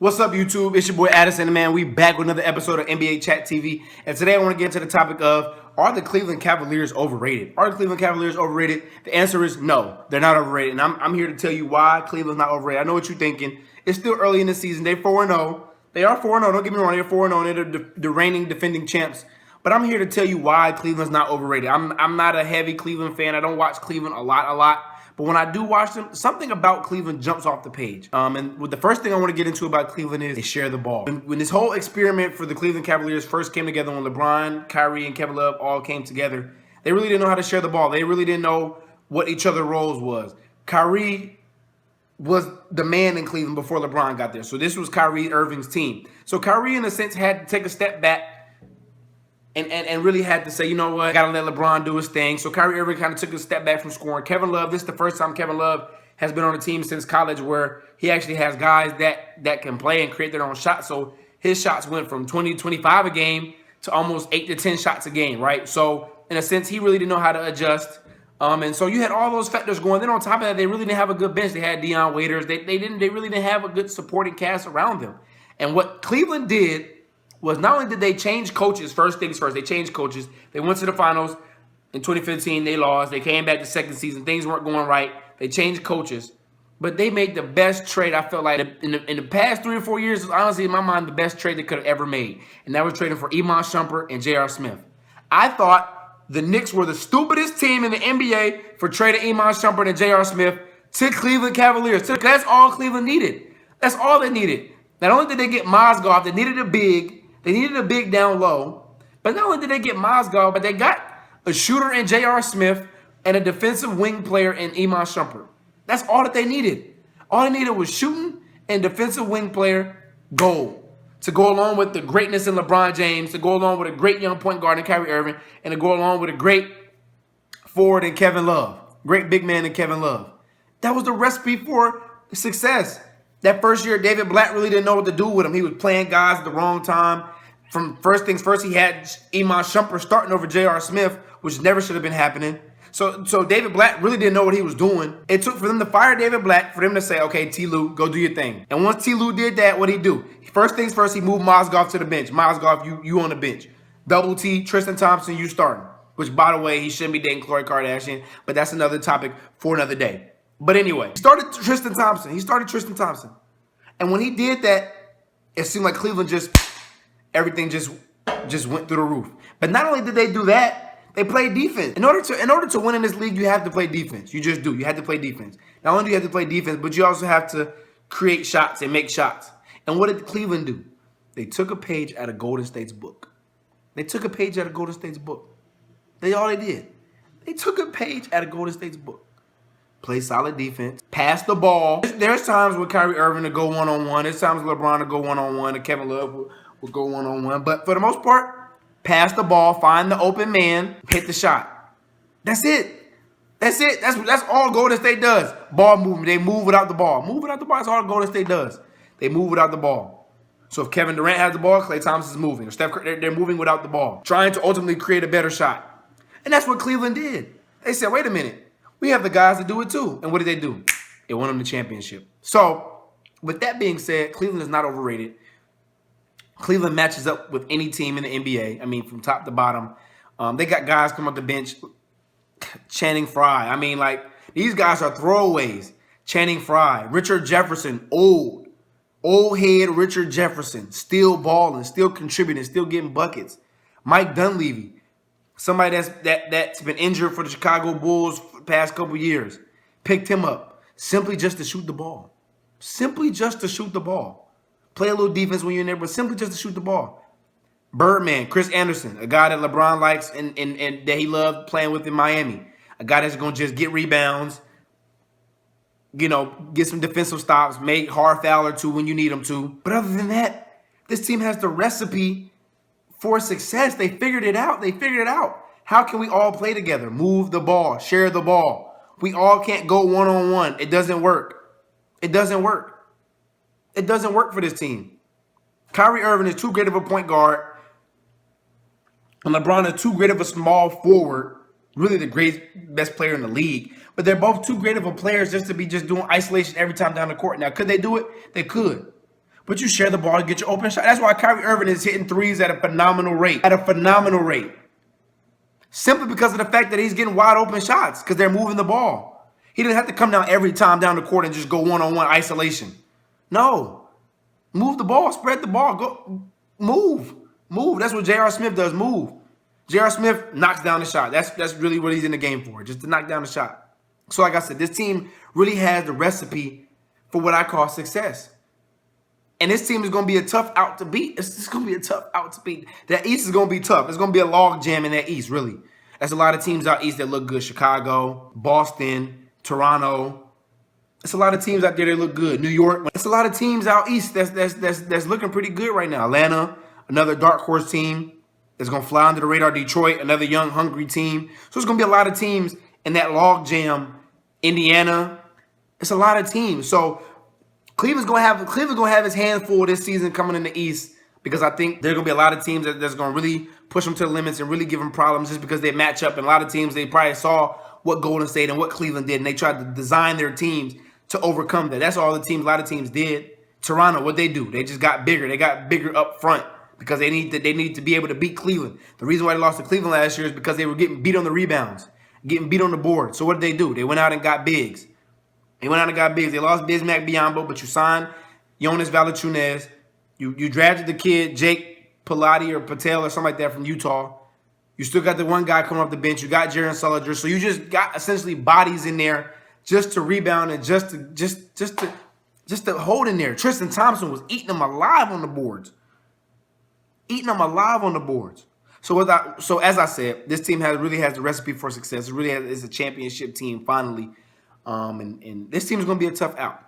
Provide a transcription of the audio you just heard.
What's up, YouTube? It's your boy Addison, man. We back with another episode of NBA Chat TV. And today I want to get into the topic of, are the Cleveland Cavaliers overrated? Are the Cleveland Cavaliers overrated? The answer is no, they're not overrated. And I'm here to tell you why Cleveland's not overrated. I know what you're thinking. It's still early in the season. They're 4-0. They are 4-0. Don't get me wrong. They're 4-0. They're the reigning defending champs. But I'm here to tell you why Cleveland's not overrated. I'm not a heavy Cleveland fan. I don't watch Cleveland a lot. But when I do watch them, something about Cleveland jumps off the page. And the first thing I want to get into about Cleveland is they share the ball. When this whole experiment for the Cleveland Cavaliers first came together, when LeBron, Kyrie, and Kevin Love all came together, they really didn't know how to share the ball. They really didn't know what each other's roles was. Kyrie was the man in Cleveland before LeBron got there. So this was Kyrie Irving's team. So Kyrie, in a sense, had to take a step back and really had to say, you know what, I got to let LeBron do his thing. So Kyrie Irving kind of took a step back from scoring. Kevin Love, this is the first time Kevin Love has been on a team since college where he actually has guys that can play and create their own shots. So his shots went from 20 to 25 a game to almost 8 to 10 shots a game, right? So in a sense, he really didn't know how to adjust. And so you had all those factors going. Then on top of that, they really didn't have a good bench. They had Dion Waiters. They really didn't have a good supporting cast around them. And what Cleveland did was not only did they change coaches, first things first, they changed coaches. They went to the finals in 2015. They lost. They came back the second season. Things weren't going right. They changed coaches. But they made the best trade, I felt like, in the past 3 or 4 years, was honestly, in my mind, the best trade they could have ever made. And that was trading for Iman Shumpert and J.R. Smith. I thought the Knicks were the stupidest team in the NBA for trading Iman Shumpert and J.R. Smith to Cleveland Cavaliers. That's all Cleveland needed. That's all they needed. Not only did they get Mozgov, they needed a big. They needed a big down low. But not only did they get Mozgov, but they got a shooter in J.R. Smith and a defensive wing player in Iman Shumpert. That's all that they needed. All they needed was shooting and defensive wing player goal to go along with the greatness in LeBron James, to go along with a great young point guard in Kyrie Irving, and to go along with a great forward in Kevin Love, great big man in Kevin Love. That was the recipe for success. That first year, David Blatt really didn't know what to do with him. He was playing guys at the wrong time. From first things first, he had Iman Shumpert starting over J.R. Smith, which never should have been happening. So David Blatt really didn't know what he was doing. It took for them to fire David Blatt, for them to say, okay, T. Lue, go do your thing. And once T. Lue did that, what'd he do? First things first, he moved Mozgov to the bench. Mozgov, you on the bench. Double T, Tristan Thompson, you starting. Which, by the way, he shouldn't be dating Khloe Kardashian, but that's another topic for another day. But anyway, he started Tristan Thompson. And when he did that, it seemed like Cleveland everything just went through the roof. But not only did they do that, they played defense. In order to win in this league, you have to play defense. You just do. You have to play defense. Not only do you have to play defense, but you also have to create shots and make shots. And what did Cleveland do? They took a page out of Golden State's book. That's all they did. They took a page out of Golden State's book. Play solid defense. Pass the ball. There's times with Kyrie Irving to go one-on-one. There's times with LeBron to go one-on-one. And Kevin Love will go one-on-one. But for the most part, pass the ball, find the open man, hit the shot. That's it. That's all Golden State does. Ball movement. They move without the ball. That's all Golden State does. They move without the ball. So if Kevin Durant has the ball, Klay Thompson's moving. Or Steph Curry, they're moving without the ball. Trying to ultimately create a better shot. And that's what Cleveland did. They said, wait a minute. We have the guys to do it too. And what did they do? They won them the championship. So, with that being said, Cleveland is not overrated. Cleveland matches up with any team in the NBA. I mean, from top to bottom. They got guys come off the bench. Channing Frye. I mean, like, these guys are throwaways. Channing Frye. Richard Jefferson. Old head Richard Jefferson. Still balling. Still contributing. Still getting buckets. Mike Dunleavy. Somebody that's been injured for the Chicago Bulls for the past couple years. Picked him up simply just to shoot the ball. Play a little defense when you're in there, but simply just to shoot the ball. Birdman, Chris Anderson, a guy that LeBron likes and that he loved playing with in Miami. A guy that's going to just get rebounds, get some defensive stops, make hard foul or two when you need them to. But other than that, this team has the recipe for success. They figured it out. How can we all play together? Move the ball. Share the ball. We all can't go one-on-one. It doesn't work. It doesn't work for this team. Kyrie Irving is too great of a point guard. And LeBron is too great of a small forward. Really the best player in the league. But they're both too great of a players just to be just doing isolation every time down the court. Now, could they do it? They could. But you share the ball to get your open shot. That's why Kyrie Irving is hitting threes at a phenomenal rate. At a phenomenal rate. Simply because of the fact that he's getting wide open shots because they're moving the ball. He didn't have to come down every time down the court and just go one-on-one isolation. No. Move the ball. Spread the ball. Go move. Move. That's what J.R. Smith does. Move. J.R. Smith knocks down the shot. That's really what he's in the game for, just to knock down the shot. So like I said, this team really has the recipe for what I call success. And this team is going to be a tough out to beat. It's going to be a tough out to beat. That East is going to be tough. It's going to be a log jam in that East, really. There's a lot of teams out East that look good. Chicago, Boston, Toronto. It's a lot of teams out there that look good. New York. It's a lot of teams out East that's looking pretty good right now. Atlanta, another dark horse team that's going to fly under the radar. Detroit, another young, hungry team. So it's going to be a lot of teams in that log jam. Indiana. It's a lot of teams. So Cleveland's gonna have his hands full this season coming in the East because I think there's gonna be a lot of teams that's gonna really push them to the limits and really give them problems just because they match up. And a lot of teams, they probably saw what Golden State and what Cleveland did, and they tried to design their teams to overcome that. That's all a lot of teams did. Toronto, what they do? They just got bigger. They got bigger up front because they need to be able to beat Cleveland. The reason why they lost to Cleveland last year is because they were getting beat on the rebounds, getting beat on the board. So what did they do? They went out and got bigs. They lost Bismack Biyombo, but you signed Jonas Valanciunas. You drafted the kid, Jake Pilati or Patel or something like that from Utah. You still got the one guy coming off the bench. You got Jaron Sullinger. So you just got essentially bodies in there just to rebound and just to hold in there. Tristan Thompson was eating them alive on the boards. So as I said, this team really has the recipe for success. It really is a championship team finally. And this team is going to be a tough out.